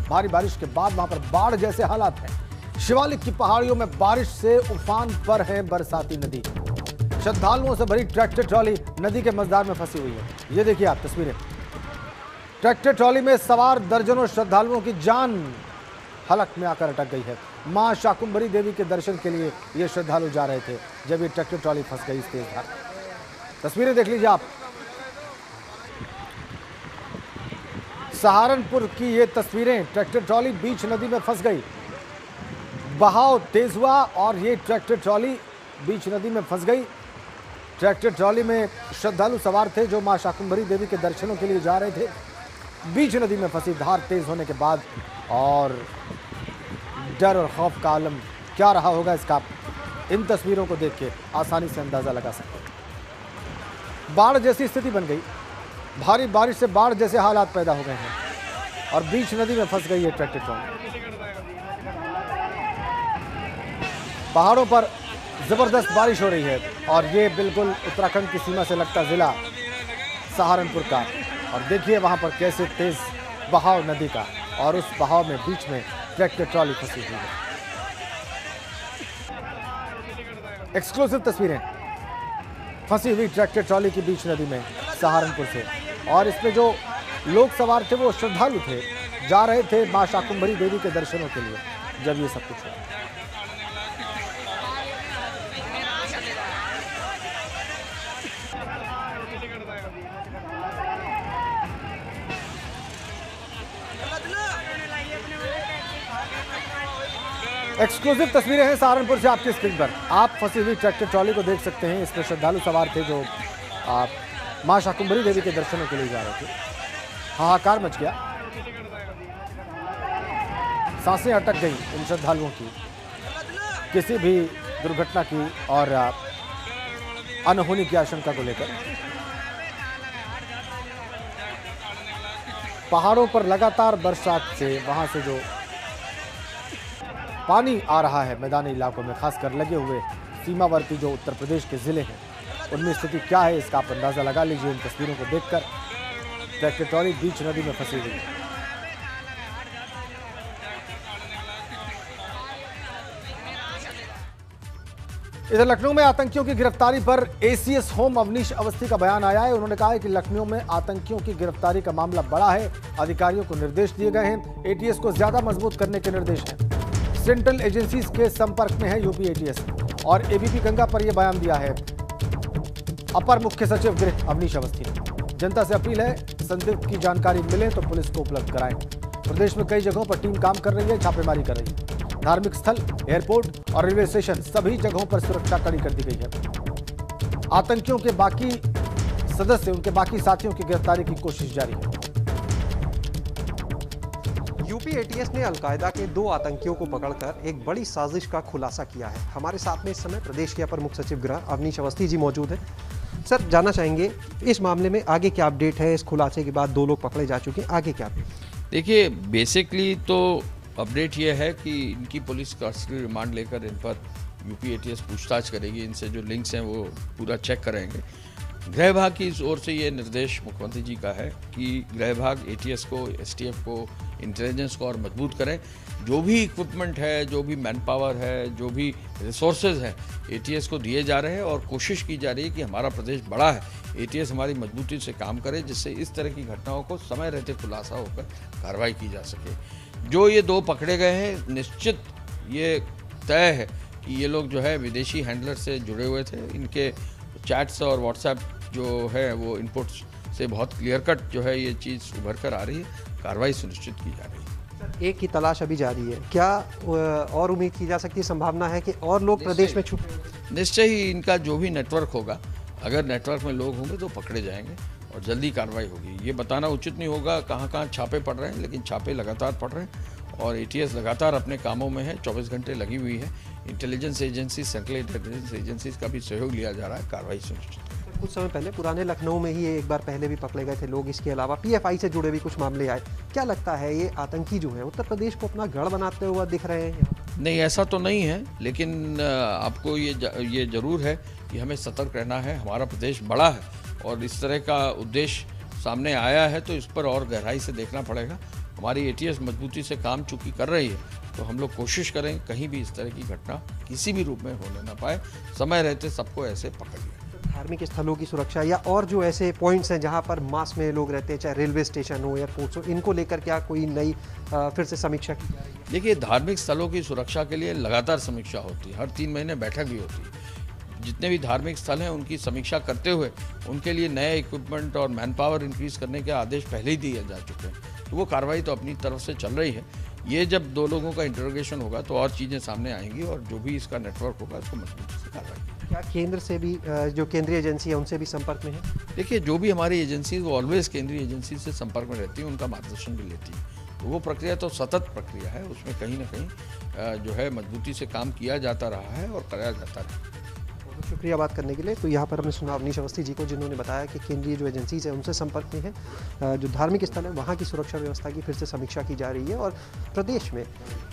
भारी बारिश के बाद वहां पर बाढ़ जैसे हालात हैं। शिवालिक की पहाड़ियों में बारिश से उफान पर है बरसाती नदी। श्रद्धालुओं से भरी ट्रैक्टर ट्रॉली नदी के मझधार में फंसी हुई है। ये देखिए आप तस्वीरें। ट्रैक्टर ट्रॉली में सवार दर्जनों श्रद्धालुओं की जान हलक में आकर अटक गई है। मां शाकुंभरी देवी के दर्शन के लिए ये श्रद्धालु जा रहे थे जब ये ट्रैक्टर ट्रॉली फंस गई इस तेज धार। तस्वीरें देख लीजिए आप। सहारनपुर की ये तस्वीरें। ट्रैक्टर ट्रॉली बीच नदी में फंस गई। बहाव तेज हुआ और ये ट्रैक्टर ट्रॉली बीच नदी में फंस गई। ट्रैक्टर ट्रॉली में श्रद्धालु सवार थे जो मां शाकुंभरी देवी के दर्शनों के लिए जा रहे थे। बीच नदी में फंसी। धार तेज होने के बाद और डर और खौफ का आलम क्या रहा होगा इसका इन तस्वीरों को देख के आसानी से अंदाजा लगा सकते हैं। बाढ़ जैसी स्थिति बन गई। भारी बारिश से बाढ़ जैसे हालात पैदा हो गए हैं और बीच नदी में फंस गई है ट्रैक्टर ट्रॉली। पहाड़ों पर जबरदस्त बारिश हो रही है और ये बिल्कुल उत्तराखंड की सीमा से लगता जिला सहारनपुर का। और देखिए वहां पर कैसे तेज बहाव नदी का और उस बहाव में बीच में ट्रैक्टर ट्रॉली फंसी हुई है। एक्सक्लूसिव तस्वीरें फंसी हुई ट्रैक्टर ट्रॉली की बीच नदी में सहारनपुर से। और इसमें जो लोग सवार थे वो श्रद्धालु थे, जा रहे थे मां शाकुंभरी देवी के दर्शनों के लिए जब ये सब कुछ हुआ। एक्सक्लूसिव तस्वीरें हैं सहारनपुर से आपकी स्क्रीन पर। आप फंसी हुई ट्रैक्टर ट्रॉली को देख सकते हैं। इसमें श्रद्धालु सवार थे जो मां शाकुंभरी देवी के दर्शनों के लिए जा रहे थे। हाहाकार मच गया। सांसें अटक गई इन श्रद्धालुओं की किसी भी दुर्घटना की और अनहोनी की आशंका को लेकर। पहाड़ों पर लगातार बरसात से वहां से जो पानी आ रहा है मैदानी इलाकों में, खासकर लगे हुए सीमावर्ती जो उत्तर प्रदेश के जिले हैं उनमें स्थिति क्या है इसका आप अंदाजा लगा लीजिए इन तस्वीरों को देखकर। ट्रैक्टर ट्रॉली बीच नदी में फंसी हुई है। इधर लखनऊ में आतंकियों की गिरफ्तारी पर एसीएस होम अवनीश अवस्थी का बयान आया है। उन्होंने कहा है कि लखनऊ में आतंकियों की गिरफ्तारी का मामला बड़ा है। अधिकारियों को निर्देश दिए गए हैं। एटीएस को ज्यादा मजबूत करने के निर्देश हैं। सेंट्रल एजेंसीज के संपर्क में है यूपी एटीएस और एबीपी गंगा पर यह बयान दिया है अपर मुख्य सचिव गृह अवनीश अवस्थी ने। जनता से अपील है संदिग्ध की जानकारी मिले तो पुलिस को उपलब्ध कराएं। प्रदेश में कई जगहों पर टीम काम कर रही है, छापेमारी कर रही है। धार्मिक स्थल, एयरपोर्ट और रेलवे स्टेशन सभी जगहों पर सुरक्षा कड़ी कर दी गई है। आतंकियों के बाकी सदस्य, उनके बाकी साथियों की गिरफ्तारी की कोशिश जारी है। यूपी एटीएस ने अलकायदा के 2 आतंकियों को पकड़कर एक बड़ी साजिश का खुलासा किया है। हमारे साथ में इस समय प्रदेश के अपर मुख्य सचिव गृह अवनीश अवस्थी जी मौजूद हैं। सर, जानना चाहेंगे इस मामले में आगे क्या अपडेट है। इस खुलासे के बाद 2 लोग पकड़े जा चुके हैं, आगे क्या अपडेट? देखिए, बेसिकली तो अपडेट ये है कि इनकी पुलिस कस्टडी रिमांड लेकर इन पर यूपी एटीएस पूछताछ करेगी। इनसे जो लिंक्स हैं वो पूरा चेक करेंगे। गृह विभाग की ओर से ये निर्देश मुख्यमंत्री जी का है कि गृह विभाग एटीएस को, एसटीएफ को, इंटेलिजेंस को और मजबूत करें। जो भी इक्विपमेंट है, जो भी मैन पावर है, जो भी रिसोर्सेज हैं एटीएस को दिए जा रहे हैं और कोशिश की जा रही है कि हमारा प्रदेश बड़ा है, एटीएस हमारी मजबूती से काम करे जिससे इस तरह की घटनाओं को समय रहते खुलासा होकर कार्रवाई की जा सके। जो ये 2 पकड़े गए हैं, निश्चित ये तय है कि ये लोग जो है विदेशी हैंडलर से जुड़े हुए थे। इनके चैट्स और व्हाट्सएप जो है वो इनपुट्स से बहुत क्लियर कट जो है ये चीज़ उभर कर आ रही है। कार्रवाई सुनिश्चित की जा रही है। एक की तलाश अभी जारी है, क्या और उम्मीद की जा सकती है, संभावना है कि और लोग प्रदेश में छुपे? निश्चय ही इनका जो भी नेटवर्क होगा, अगर नेटवर्क में लोग होंगे तो पकड़े जाएंगे और जल्दी कार्रवाई होगी। ये बताना उचित नहीं होगा कहाँ छापे पड़ रहे हैं, लेकिन छापे लगातार पड़ रहे हैं और एटीएस लगातार अपने कामों में है, 24 घंटे लगी हुई है। Intelligence agency, central intelligence agencies का भी सहयोग लिया जा रहा है कार्रवाई सुनिश्चित। कुछ समय पहले पुराने लखनऊ में ही एक बार पहले भी पकड़े गए थे लोग। इसके अलावा पीएफआई से जुड़े भी कुछ मामले आए। क्या लगता है ये आतंकी जो है उत्तर प्रदेश को अपना गढ़ बनाते हुए दिख रहे हैं? नहीं, ऐसा तो नहीं है, लेकिन आपको ये जरूर है कि हमें सतर्क रहना है। हमारा प्रदेश बड़ा है और इस तरह का उद्देश्य सामने आया है तो इस पर और गहराई से देखना पड़ेगा हमारी एटीएस मजबूती से काम चूंकि कर रही है, तो हम लोग कोशिश करें कहीं भी इस तरह की घटना किसी भी रूप में होने ना पाए, समय रहते सबको ऐसे पकड़ लें। धार्मिक स्थलों की सुरक्षा या और जो ऐसे पॉइंट्स हैं जहां पर मास में लोग रहते हैं, चाहे रेलवे स्टेशन हो, एयरपोर्ट्स हो, इनको लेकर क्या कोई नई फिर से समीक्षा की जा रही है? देखिए, धार्मिक स्थलों की सुरक्षा के लिए लगातार समीक्षा होती है, हर 3 महीने बैठक भी होती है। जितने भी धार्मिक स्थल हैं उनकी समीक्षा करते हुए उनके लिए नए इक्विपमेंट और मैन पावर इंक्रीज करने के आदेश पहले ही दिए जा चुके हैं, तो वो कार्रवाई तो अपनी तरफ से चल रही है। ये जब 2 लोगों का इंटरोगेशन होगा तो और चीज़ें सामने आएंगी और जो भी इसका नेटवर्क होगा उसको मजबूती से कार्रवाई। क्या केंद्र से भी जो केंद्रीय एजेंसी है उनसे भी संपर्क में है? देखिए, जो भी हमारी एजेंसी वो ऑलवेज केंद्रीय एजेंसी से संपर्क में रहती है, उनका मार्गदर्शन भी लेती है, तो वो प्रक्रिया तो सतत प्रक्रिया है, उसमें कहीं ना कहीं जो है मजबूती से काम किया जाता रहा है और कराया जाता रहा है। बहुत शुक्रिया बात करने के लिए। तो यहाँ पर हमने सुना अवनीश अवस्थी जी को, जिन्होंने बताया कि केंद्रीय जो एजेंसीज है उनसे संपर्क में है, जो धार्मिक स्थल है वहाँ की सुरक्षा व्यवस्था की फिर से समीक्षा की जा रही है और प्रदेश में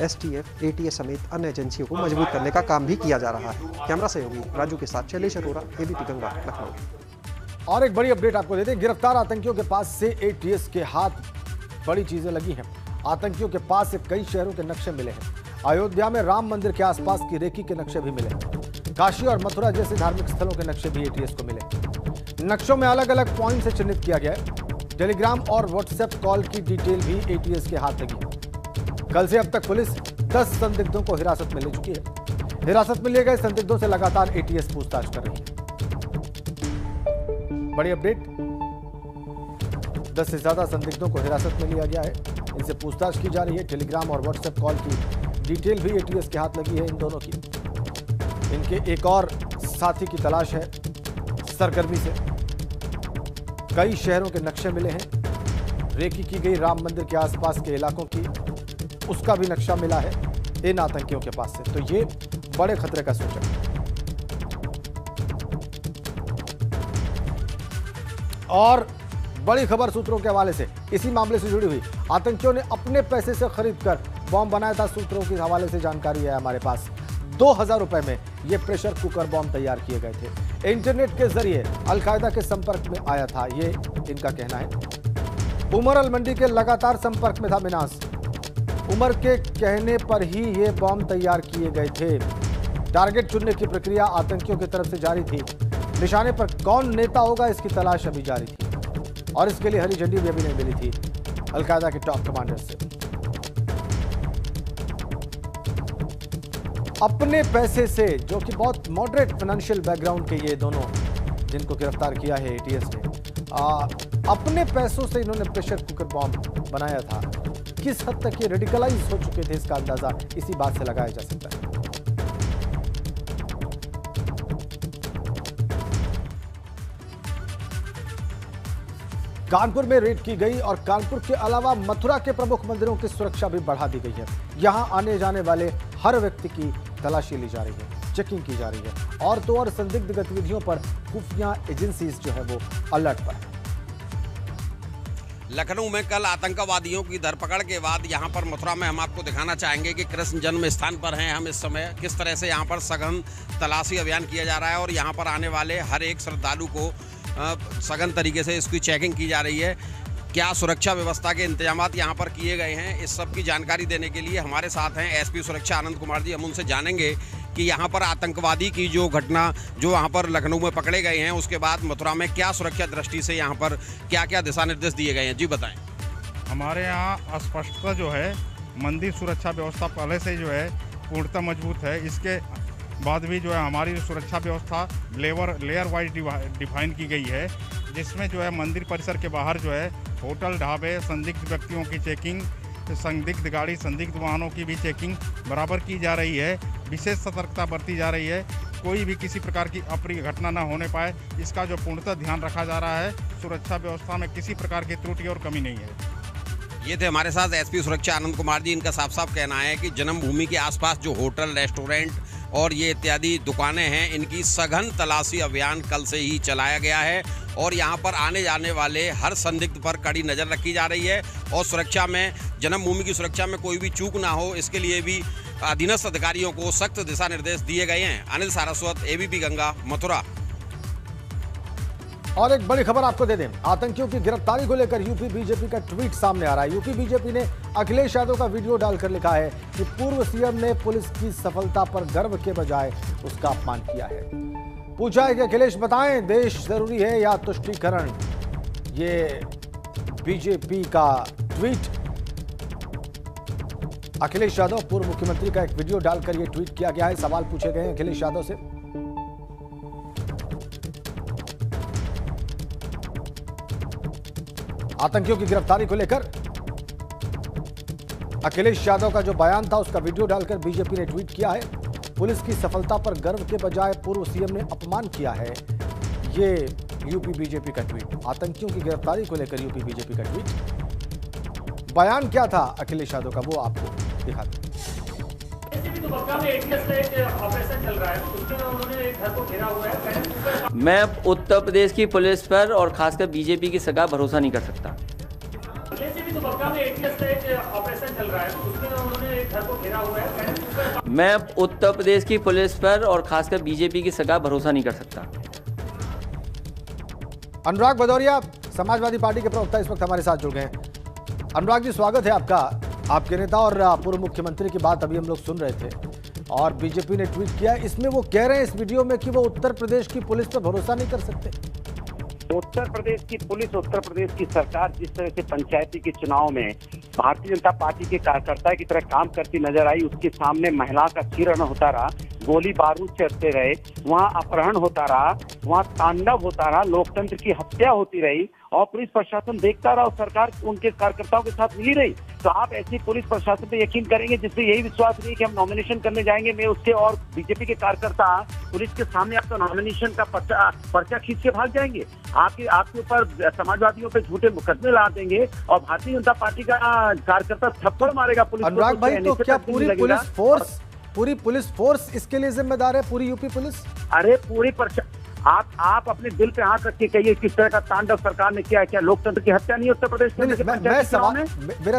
एसटीएफ, एटीएस समेत अन्य एजेंसियों को मजबूत करने का काम भी किया जा रहा है। कैमरा सहयोगी राजू के साथ शैलेश अरोरा, एबीपी गंगा, लखनऊ। और एक बड़ी अपडेट आपको देते हैं। गिरफ्तार आतंकियों के पास से एटीएस के हाथ बड़ी चीजें लगी हैं। आतंकियों के पास से कई शहरों के नक्शे मिले हैं। अयोध्या में राम मंदिर के आसपास की रेकी के नक्शे भी मिले। काशी और मथुरा जैसे धार्मिक स्थलों के नक्शे भी एटीएस को मिले। नक्शों में अलग अलग पॉइंट से चिन्हित किया गया है। टेलीग्राम और व्हाट्सएप कॉल की डिटेल भी एटीएस के हाथ लगी। कल से अब तक पुलिस 10 संदिग्धों को हिरासत में ले चुकी है। हिरासत में लिए गए संदिग्धों से लगातार एटीएस पूछताछ कर रही है। बड़ी अपडेट, 10 से ज्यादा संदिग्धों को हिरासत में लिया गया है। इनसे पूछताछ की जा रही है। टेलीग्राम और व्हाट्सएप कॉल की डिटेल भी एटीएस के हाथ लगी है इन दोनों की। इनके एक और साथी की तलाश है सरगर्मी से। कई शहरों के नक्शे मिले हैं। रेकी की गई राम मंदिर के आसपास के इलाकों की उसका भी नक्शा मिला है इन आतंकियों के पास से। तो ये बड़े खतरे का सूचक है। और बड़ी खबर सूत्रों के हवाले से, इसी मामले से जुड़ी हुई, आतंकियों ने अपने पैसे से खरीदकर बॉम्ब बनाया था। सूत्रों के हवाले से जानकारी है हमारे पास। 2000 रुपए में ये प्रेशर कुकर बॉम्ब तैयार किए गए थे। इंटरनेट के जरिए अलकायदा के संपर्क में आया था, ये इनका कहना है। उमर अल मंडी के लगातार संपर्क में था मिनास। उमर के कहने पर ही ये बॉम्ब तैयार किए गए थे। टारगेट चुनने की प्रक्रिया आतंकियों की तरफ से जारी थी। निशाने पर कौन नेता होगा इसकी तलाश अभी जारी थी और इसके लिए हरी झंडी भी अभी नहीं मिली थी अलकायदा के टॉप कमांडर से। अपने पैसे से, जो कि बहुत मॉडरेट फाइनेंशियल बैकग्राउंड के ये दोनों जिनको गिरफ्तार किया है एटीएस ने, अपने पैसों से इन्होंने प्रेशर कुकर बॉम्ब बनाया था। किस हद तक ये रेडिकलाइज हो चुके थे इसका अंदाजा इसी बात से लगाया जा सकता है। कानपुर में रेड की गई और कानपुर के अलावा मथुरा के प्रमुख मंदिरों की सुरक्षा भी बढ़ा दी गई है। यहां आने जाने वाले हर व्यक्ति की तलाशी ली जा रही है, चेकिंग की जा रही है और तो और संदिग्ध गतिविधियों पर खुफिया एजेंसीज जो है वो अलर्ट पर है। लखनऊ में कल आतंकवादियों की धरपकड़ के बाद यहां पर मथुरा में हम आपको दिखाना चाहेंगे कि कृष्ण जन्म स्थान पर हैं हम इस समय, किस तरह से यहां पर सघन तलाशी अभियान किया जा रहा है और यहां पर आने वाले हर एक श्रद्धालु को सघन तरीके से इसकी चेकिंग की जा रही है। क्या सुरक्षा व्यवस्था के इंतजामात यहाँ पर किए गए हैं, इस सब की जानकारी देने के लिए हमारे साथ हैं एसपी सुरक्षा आनंद कुमार जी। हम उनसे जानेंगे कि यहाँ पर आतंकवादी की जो घटना जो वहाँ पर लखनऊ में पकड़े गए हैं उसके बाद मथुरा में क्या सुरक्षा दृष्टि से यहाँ पर क्या क्या दिशा निर्देश दिए गए हैं, जी बताएं। हमारे यहाँ स्पष्टता जो है, मंदिर सुरक्षा व्यवस्था पहले से जो है पूर्णतः मजबूत है। इसके बाद भी जो है हमारी सुरक्षा व्यवस्था लेयर वाइज डिफाइन की गई है, जिसमें जो है मंदिर परिसर के बाहर जो है होटल, ढाबे, संदिग्ध व्यक्तियों की चेकिंग, संदिग्ध गाड़ी, संदिग्ध वाहनों की भी चेकिंग बराबर की जा रही है। विशेष सतर्कता बरती जा रही है, कोई भी किसी प्रकार की अप्रिय घटना न होने पाए, इसका जो पूर्णतः ध्यान रखा जा रहा है। सुरक्षा व्यवस्था में किसी प्रकार की त्रुटि और कमी नहीं है। ये थे हमारे साथ एसपी सुरक्षा आनंद कुमार जी। इनका साफ साफ कहना है कि जन्मभूमि के आसपास जो होटल, रेस्टोरेंट और ये इत्यादि दुकानें हैं, इनकी सघन तलाशी अभियान कल से ही चलाया गया है और यहाँ पर आने जाने वाले हर संदिग्ध पर कड़ी नज़र रखी जा रही है और सुरक्षा में, जन्मभूमि की सुरक्षा में कोई भी चूक ना हो, इसके लिए भी अधीनस्थ अधिकारियों को सख्त दिशा निर्देश दिए गए हैं। अनिल सारस्वत, एबीपी गंगा, मथुरा। और एक बड़ी खबर आपको दे दें, आतंकियों की गिरफ्तारी को लेकर यूपी बीजेपी का ट्वीट सामने आ रहा है। यूपी बीजेपी ने अखिलेश यादव का वीडियो डालकर लिखा है कि पूर्व सीएम ने पुलिस की सफलता पर गर्व के बजाय उसका अपमान किया है। पूछा है कि अखिलेश बताएं, देश जरूरी है या तुष्टीकरण। ये बीजेपी का ट्वीट, अखिलेश यादव पूर्व मुख्यमंत्री का एक वीडियो डालकर यह ट्वीट किया गया है। सवाल पूछे गए हैं अखिलेश यादव से। आतंकियों की गिरफ्तारी को लेकर अखिलेश यादव का जो बयान था उसका वीडियो डालकर बीजेपी ने ट्वीट किया है। पुलिस की सफलता पर गर्व के बजाय पूर्व सीएम ने अपमान किया है। ये यूपी बीजेपी का ट्वीट, आतंकियों की गिरफ्तारी को लेकर यूपी बीजेपी का ट्वीट। बयान क्या था अखिलेश यादव का, वो आपको दिखाते हैं। मैं उत्तर प्रदेश की पुलिस पर और खासकर बीजेपी की सगा भरोसा नहीं कर सकता। मैं उत्तर प्रदेश की पुलिस पर और खासकर बीजेपी की सगा भरोसा नहीं कर सकता। अनुराग भदौरिया समाजवादी पार्टी के प्रवक्ता इस वक्त हमारे साथ जुड़ गए हैं। अनुराग जी, स्वागत है आपका। आपके नेता और पूर्व मुख्यमंत्री की बात अभी हम लोग सुन रहे थे और बीजेपी ने ट्वीट किया, इसमें वो कह रहे हैं इस वीडियो में कि वो उत्तर प्रदेश की पुलिस पर भरोसा नहीं कर सकते। उत्तर प्रदेश की पुलिस, उत्तर प्रदेश की सरकार जिस तरह से पंचायती के चुनाव में भारतीय जनता पार्टी के कार्यकर्ता की तरह काम करती नजर आई, उसके सामने महिला का चीरण होता रहा, गोली बारूद चलते रहे, वहाँ अपहरण होता रहा, वहाँ तांडव होता रहा, लोकतंत्र की हत्या होती रही और पुलिस प्रशासन देखता रहा और सरकार उनके कार्यकर्ताओं के साथ मिली रही। तो आप ऐसी पुलिस प्रशासन पे यकीन करेंगे जिससे यही विश्वास नहीं कि हम नॉमिनेशन करने जाएंगे, मैं उसके और बीजेपी के कार्यकर्ता पुलिस के सामने आपका नॉमिनेशन का पर्चा खींच के भाग जाएंगे, आपके ऊपर समाजवादियों पे झूठे मुकदमे ला देंगे और भारतीय जनता पार्टी का कार्यकर्ता थप्पड़ मारेगा पुलिस। अनुराग भाई, तो क्या पूरी पुलिस फोर्स इसके लिए जिम्मेदार है, पूरी यूपी पुलिस? अरे पूरी आप अपने दिल पे हाथ रख के कहिए किस तरह का तांडव सरकार ने किया है। क्या लोकतंत्र की हत्या नहीं उत्तर प्रदेश में?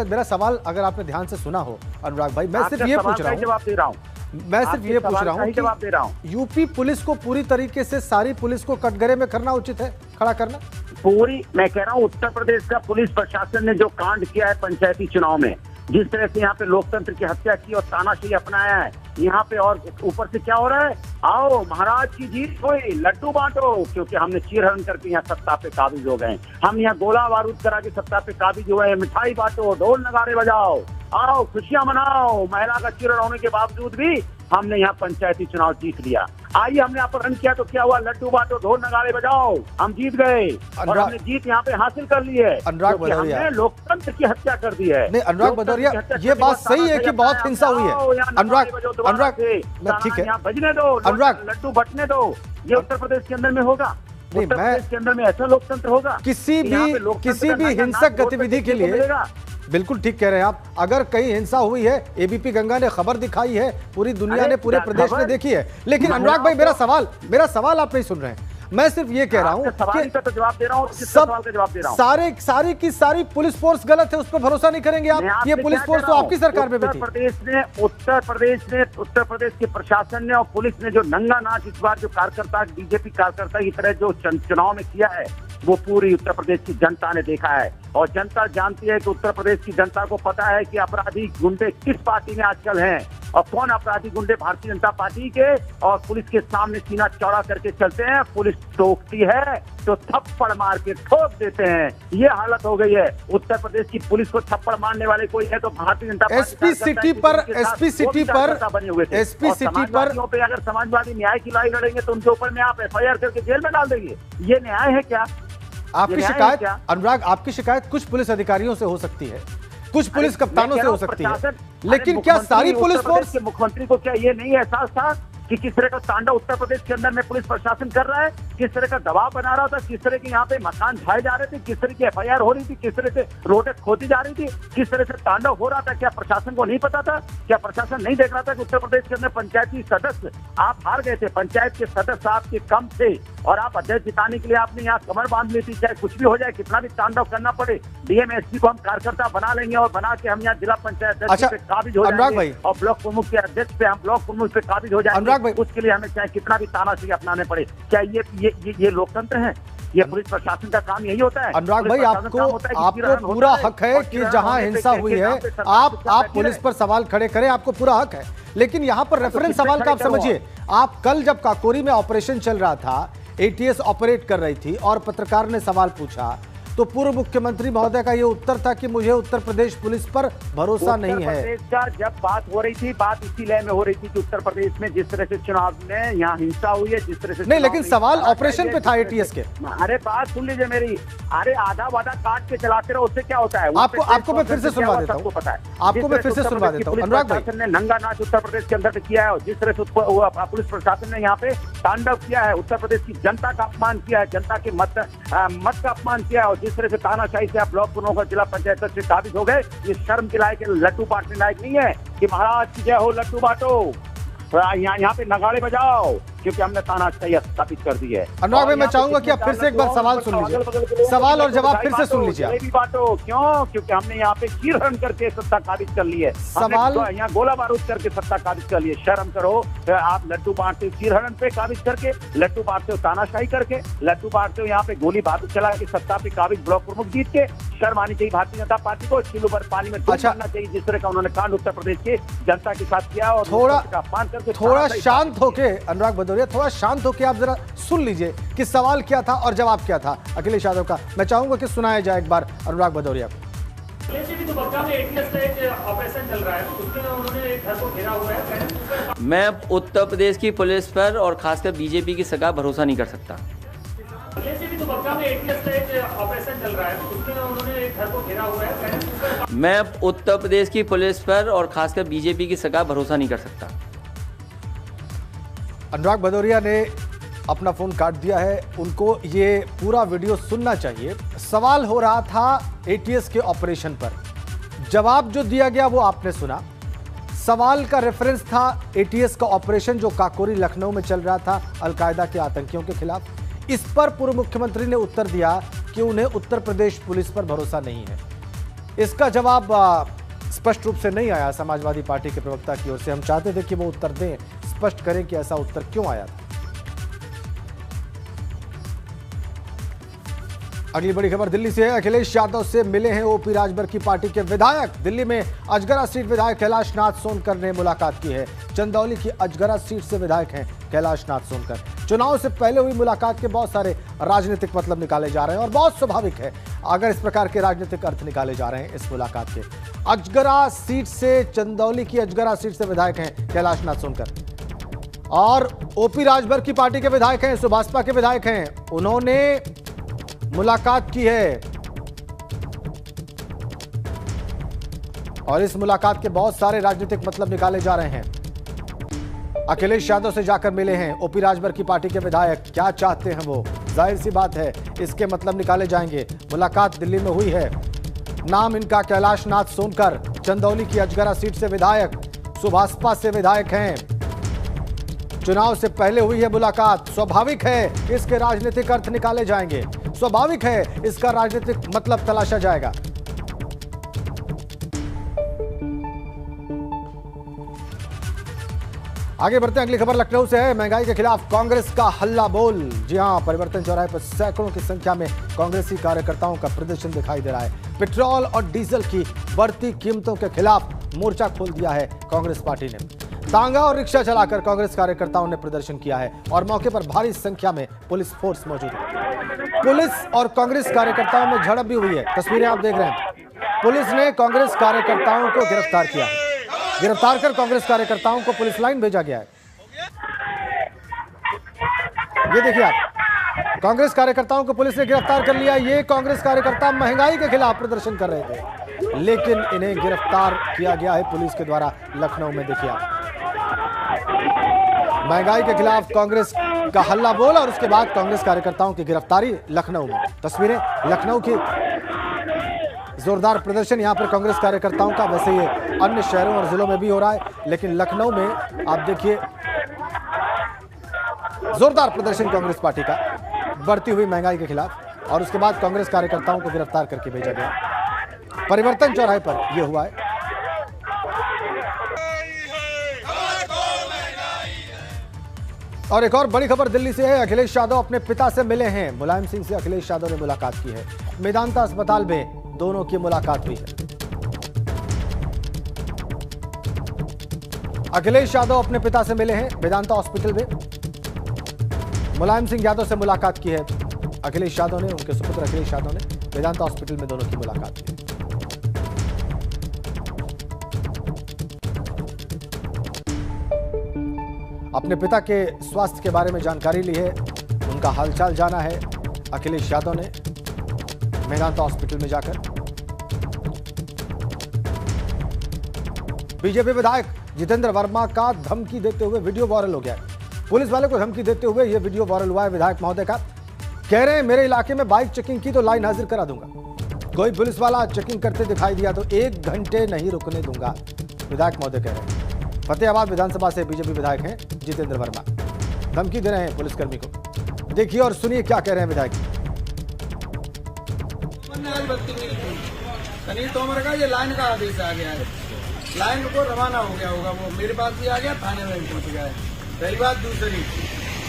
मेरा सवाल अगर आपने ध्यान से सुना हो अनुराग भाई, मैं सिर्फ ये पूछ रहा हूँ, जवाब दे रहा हूँ, मैं सिर्फ ये पूछ रहा हूँ, जवाब दे रहा हूँ, यूपी पुलिस को पूरी तरीके से सारी पुलिस को कटघरे में करना उचित है, खड़ा करना पूरी। मैं कह रहा हूँ उत्तर प्रदेश का पुलिस प्रशासन ने जो कांड किया है पंचायती चुनाव में, जिस तरह से यहाँ पे लोकतंत्र की हत्या की और तानाशाही अपनाया है यहाँ पे, और ऊपर से क्या हो रहा है, आओ महाराज की जीत हुई, लड्डू बांटो, क्योंकि हमने चीरहरण करके यहाँ सत्ता पे काबिज हो गए, हम यहाँ गोला बारूद करा के सत्ता पे काबिज हुए, मिठाई बांटो, ढोल नगाड़े बजाओ, आओ खुशियां मनाओ। महिला का चीरहरण होने के बावजूद भी हमने यहाँ पंचायती चुनाव जीत लिया। आइए, हमने अपहरण किया तो क्या हुआ, लड्डू बांटो, ढोल नगाड़े बजाओ, हम जीत गए और हमने जीत यहाँ पे हासिल कर ली है। अनुराग भदौरिया, हमने लोकतंत्र की हत्या कर दी है। नहीं अनुराग भदौरिया, ये बात सही है कि बहुत हिंसा हुई है। अनुराग ठीक है, बजने दो, अनुराग लड्डू बटने दो, ये उत्तर प्रदेश के अंदर में होगा। उत्तर प्रदेश के अंदर में ऐसा लोकतंत्र होगा। किसी भी हिंसक गतिविधि के लिए बिल्कुल ठीक कह रहे हैं आप। अगर कहीं हिंसा हुई है, एबीपी गंगा ने खबर दिखाई है, पूरी दुनिया ने, पूरे प्रदेश ने देखी है। लेकिन अनुराग भाई, मेरा सवाल आप नहीं सुन रहे हैं। मैं सिर्फ ये कह रहा हूँ कि जवाब दे रहा हूँ, सारी की सारी पुलिस फोर्स गलत है, उस पर भरोसा नहीं करेंगे आप। ये पुलिस फोर्स तो आपकी सरकार में भी थी। उत्तर प्रदेश के प्रशासन ने और पुलिस ने जो नंगा नाच इस बार जो कार्यकर्ता, बीजेपी कार्यकर्ता की तरह जो चुनाव में किया है, वो पूरी उत्तर प्रदेश की जनता ने देखा है और जनता जानती है कि उत्तर प्रदेश की जनता को पता है कि अपराधी गुंडे किस पार्टी में आजकल हैं और कौन अपराधी गुंडे भारतीय जनता पार्टी के, और पुलिस के सामने सीना चौड़ा करके चलते हैं। पुलिस टोकती है तो थप्पड़ मार के ठोक देते हैं। ये हालत हो गई है उत्तर प्रदेश की पुलिस को। थप्पड़ मारने वाले कोई है तो Bharatiya Janata party. SP city पर अगर समाजवादी न्याय की लड़ाई लड़ेंगे तो उनके ऊपर में आप FIR करके जेल में डाल देंगे। ये न्याय है क्या? आपकी शिकायत अनुराग, आपकी शिकायत कुछ पुलिस अधिकारियों से हो सकती है, कुछ पुलिस कप्तानों से हो सकती है, लेकिन क्या सारी पुलिस फोर्स? मुख्यमंत्री को क्या ये नहीं एहसास था कि किस तरह का तांडव उत्तर प्रदेश के अंदर में पुलिस प्रशासन कर रहा है, किस तरह का दबाव बना रहा था, किस तरह के यहाँ पे मकान ढाए जा रहे थे, किस तरह की FIR हो रही थी, किस तरह से रोडें खोदी जा रही थी, किस तरह से तांडव हो रहा था? क्या प्रशासन को नहीं पता था? क्या प्रशासन नहीं देख रहा था कि उत्तर प्रदेश के अंदर पंचायती सदस्य आप हार गए थे, पंचायत के सदस्य आपके कम थे और आप अध्यक्ष जिताने के लिए आपने यहाँ कमर बांध ली थी, चाहे कुछ भी हो जाए, कितना भी तांडव करना पड़े, DM SP को हम कार्यकर्ता बना लेंगे और बना के हम यहाँ जिला पंचायत अध्यक्ष पे काबिज हो जाएंगे और ब्लॉक प्रमुख के अध्यक्ष पे हम ब्लॉक प्रमुख पे काबिज हो जाएंगे। उसके लिए हमें चाहे कितना भी तानाशाही अपनाने पड़े। क्या ये लोकतंत्र है? ये पुलिस प्रशासन का काम यही होता है। अनुराग भाई, आपको पूरा हक है कि जहां हिंसा हुई है आप पुलिस पर सवाल खड़े करें, आपको पूरा हक है। लेकिन यहां पर रेफरेंस सवाल का आप समझिए, आप कल जब काकोरी में ऑपरेशन चल रहा था, एटीएस ऑपरेट कर रही थी और पत्रकार ने सवाल पूछा, तो पूर्व मुख्यमंत्री महोदय का ये उत्तर था कि मुझे उत्तर प्रदेश पुलिस पर भरोसा नहीं है। उत्तर प्रदेश का जब बात हो रही थी, बात इसी लय में हो रही थी कि उत्तर प्रदेश में जिस तरह से चुनाव में यहाँ हिंसा हुई है, जिस तरह से नहीं, लेकिन सवाल ऑपरेशन पे था एटीएस के। अरे बात सुन लीजिए मेरी, अरे आधा वादा काट के चलाते रहो, उससे क्या होता है? आपको मैं फिर से सुनवा देता हूँ, पता है आपको मैं फिर से सुनवा देता हूँ। अनुराग भाई ने नंगा नाच उत्तर प्रदेश के अंदर किया है, और जिस तरह से पुलिस प्रशासन ने यहाँ पे तांडव किया है, उत्तर प्रदेश की जनता का अपमान किया है, जनता के मत का अपमान किया है, और जिस तरह से तानाशाही से आप ब्लॉक प्रमुख और जिला पंचायत से काबिज हो गए, ये शर्म के लायक लड्डू बांटने लायक नहीं है कि महाराज की जय हो, लड्डू बांटो, यहाँ पे नगाड़े बजाओ, क्योंकि हमने तानाशाही स्थापित कर दी है। अनुराग भाई, मैं चाहूंगा कि आप फिर से एक बार सवाल सुन लीजिए, सवाल और जवाब फिर से सुन लीजिए। बांटो क्यों? क्योंकि हमने यहाँ पे चीरहरण करके सत्ता काबिज कर ली है, सवाल यहाँ गोला बारूद करके सत्ता काबिज कर ली है। शर्म करो, आप लड्डू बांटते हो चीरहरण पे काबिज करके, लड्डू बांटते हो तानाशाही करके, लड्डू बांटते हो यहाँ पे गोली बारूद चला के सत्ता पे काबिज ब्लॉक प्रमुख जीत के। शर्म आनी चाहिए भारतीय जनता पार्टी को, सिलू पर पानी में करना चाहिए जिस तरह का उन्होंने कांड उत्तर प्रदेश के जनता के साथ किया, और थोड़ा शांत होके अनुराग भदौरिया, थोड़ा शांत होके आप जरा सुन लीजिए कि सवाल क्या था और जवाब क्या था अखिलेश यादव का। मैं चाहूंगा कि सुनाया जाए एक बार अनुराग भदौरिया को। मैं उत्तर प्रदेश की पुलिस पर और खासकर बीजेपी की सरकार भरोसा नहीं कर सकता। मैं उत्तर प्रदेश की पुलिस पर और खासकर बीजेपी की सरकार भरोसा नहीं कर सकता। अनुराग भदौरिया ने अपना फोन काट दिया है, उनको ये पूरा वीडियो सुनना चाहिए। सवाल हो रहा था एटीएस के ऑपरेशन पर, जवाब जो दिया गया वो आपने सुना। सवाल का रेफरेंस था एटीएस का ऑपरेशन जो काकोरी लखनऊ में चल रहा था अलकायदा के आतंकियों के खिलाफ। इस पर पूर्व मुख्यमंत्री ने उत्तर दिया कि उन्हें उत्तर प्रदेश पुलिस पर भरोसा नहीं है। इसका जवाब स्पष्ट रूप से नहीं आया समाजवादी पार्टी के प्रवक्ता की ओर से। हम चाहते थे कि वो उत्तर दें, स्पष्ट करें कि ऐसा उत्तर क्यों आया था। अगली बड़ी खबर दिल्ली से है। अखिलेश यादव से मिले हैं ओपी राजभर की पार्टी के विधायक। दिल्ली में अजगरा सीट विधायक कैलाश नाथ सोनकर ने मुलाकात की है। चंदौली की अजगरा सीट से विधायक हैं कैलाश नाथ सोनकर। चुनाव से पहले हुई मुलाकात के बहुत सारे राजनीतिक मतलब निकाले जा रहे हैं और बहुत स्वाभाविक है अगर इस प्रकार के राजनीतिक अर्थ निकाले जा रहे हैं इस मुलाकात के। अजगरा सीट से, चंदौली की अजगरा सीट से विधायक हैं कैलाश नाथ सोनकर और ओपी राजभर की पार्टी के विधायक हैं, सुभाषपा के विधायक हैं। उन्होंने मुलाकात की है और इस मुलाकात के बहुत सारे राजनीतिक मतलब निकाले जा रहे हैं। अखिलेश यादव से जाकर मिले हैं ओपी राजभर की पार्टी के विधायक। क्या चाहते हैं वो, जाहिर सी बात है इसके मतलब निकाले जाएंगे। मुलाकात दिल्ली में हुई है। नाम इनका कैलाश नाथ सोनकर, चंदौली की अजगरा सीट से विधायक, सुभाषपा से विधायक हैं। चुनाव से पहले हुई है मुलाकात। स्वाभाविक है इसके राजनीतिक अर्थ निकाले जाएंगे, स्वाभाविक है इसका राजनीतिक मतलब तलाशा जाएगा। आगे बढ़ते हैं, अगली खबर लखनऊ से है। महंगाई के खिलाफ कांग्रेस का हल्ला बोल। जी हां, परिवर्तन चौराहे पर सैकड़ों की संख्या में कांग्रेसी कार्यकर्ताओं का प्रदर्शन दिखाई दे रहा है। पेट्रोल और डीजल की बढ़ती कीमतों के खिलाफ मोर्चा खोल दिया है कांग्रेस पार्टी ने। तांगा और रिक्शा चलाकर कांग्रेस कार्यकर्ताओं ने प्रदर्शन किया है और मौके पर भारी संख्या में पुलिस फोर्स मौजूद है। पुलिस और कांग्रेस कार्यकर्ताओं में झड़प भी हुई है। तस्वीरें आप देख रहे हैं। पुलिस ने कांग्रेस कार्यकर्ताओं को गिरफ्तार किया है। गिरफ्तार कर कांग्रेस कार्यकर्ताओं को पुलिस लाइन भेजा गया है। ये देखिए आप, कांग्रेस कार्यकर्ताओं को पुलिस ने गिरफ्तार कर लिया। ये कांग्रेस कार्यकर्ता महंगाई के खिलाफ प्रदर्शन कर रहे थे लेकिन इन्हें गिरफ्तार किया गया है पुलिस के द्वारा लखनऊ में। देखिए आप, महंगाई के खिलाफ कांग्रेस का हल्ला बोल और उसके बाद कांग्रेस कार्यकर्ताओं की गिरफ्तारी लखनऊ में। तस्वीरें लखनऊ की, जोरदार प्रदर्शन यहां पर कांग्रेस कार्यकर्ताओं का। वैसे ये अन्य शहरों और जिलों में भी हो रहा है लेकिन लखनऊ में आप देखिए जोरदार प्रदर्शन कांग्रेस पार्टी का बढ़ती हुई महंगाई के खिलाफ और उसके बाद कांग्रेस कार्यकर्ताओं को गिरफ्तार करके भेजा गया। परिवर्तन चौराहे पर यह हुआ है। और एक और बड़ी खबर दिल्ली से है। अखिलेश यादव अपने पिता से मिले हैं। मुलायम सिंह से अखिलेश यादव ने मुलाकात की है। मेदांता अस्पताल में दोनों की मुलाकात हुई है। अखिलेश यादव अपने पिता से मिले हैं मेदांता हॉस्पिटल में। मुलायम सिंह यादव से मुलाकात की है अखिलेश यादव ने, उनके सुपुत्र अखिलेश यादव ने मेदांता हॉस्पिटल में दोनों की मुलाकात की। अपने पिता के स्वास्थ्य के बारे में जानकारी ली है, उनका हालचाल जाना है अखिलेश यादव ने मेदांता हॉस्पिटल में जाकर। बीजेपी विधायक जितेंद्र वर्मा का धमकी देते हुए वीडियो वायरल हो गया है। पुलिस वाले को धमकी देते हुए यह वीडियो वायरल हुआ है विधायक महोदय का। कह रहे हैं मेरे इलाके में बाइक चेकिंग की तो लाइन हाजिर करा दूंगा। कोई पुलिस वाला चेकिंग करते दिखाई दिया तो 1 घंटे नहीं रुकने दूंगा, विधायक महोदय कह रहे हैं। फतेहाबाद विधानसभा से बीजेपी विधायक हैं जितेंद्र वर्मा, धमकी दे रहे हैं पुलिसकर्मी को। देखिए और सुनिए क्या कह रहे हैं विधायक। अनिल तोमर का ये लाइन का आदेश आ गया है, लाइन को रवाना हो गया होगा, वो मेरे पास भी आ गया, थाने में भी पहुंच गया है। पहली बात। दूसरी,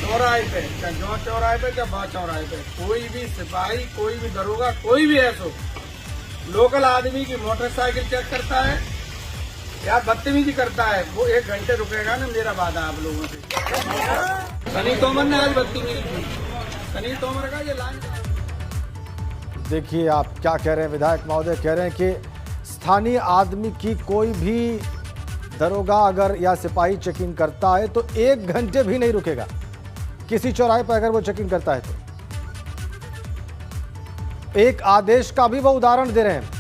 चौराहे पे, चाहे जौ चौराहे पे चाहे बा चौराहे पे, कोई भी सिपाही, कोई भी दरोगा, कोई भी ऐसा लोकल आदमी की मोटरसाइकिल चेक करता है या बदतमीजी करता है, वो 1 घंटे रुकेगा ना, मेरा वादा आप लोगों से। अनिल तोमर ने आज बदतमीजी की। अनिल तोमर का ये लाइन। देखिए आप क्या कह रहे हैं विधायक महोदय। कह रहे हैं कि स्थानीय आदमी की कोई भी दरोगा अगर या सिपाही चेकिंग करता है तो 1 घंटे भी नहीं रुकेगा किसी चौराहे पर अगर वो चेकिंग करता है तो। एक आदेश का भी वो उदाहरण दे रहे हैं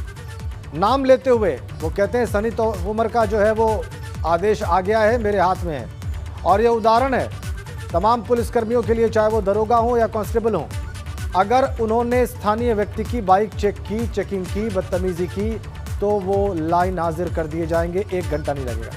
नाम लेते हुए। वो कहते हैं सनी तोमर का जो है वो आदेश आ गया है, मेरे हाथ में है। और ये उदाहरण है तमाम पुलिसकर्मियों के लिए, चाहे वो दरोगा हो या कांस्टेबल हो। अगर उन्होंने स्थानीय व्यक्ति की बाइक चेक की, चेकिंग की, बदतमीजी की तो वो लाइन हाजिर कर दिए जाएंगे, 1 घंटा नहीं लगेगा।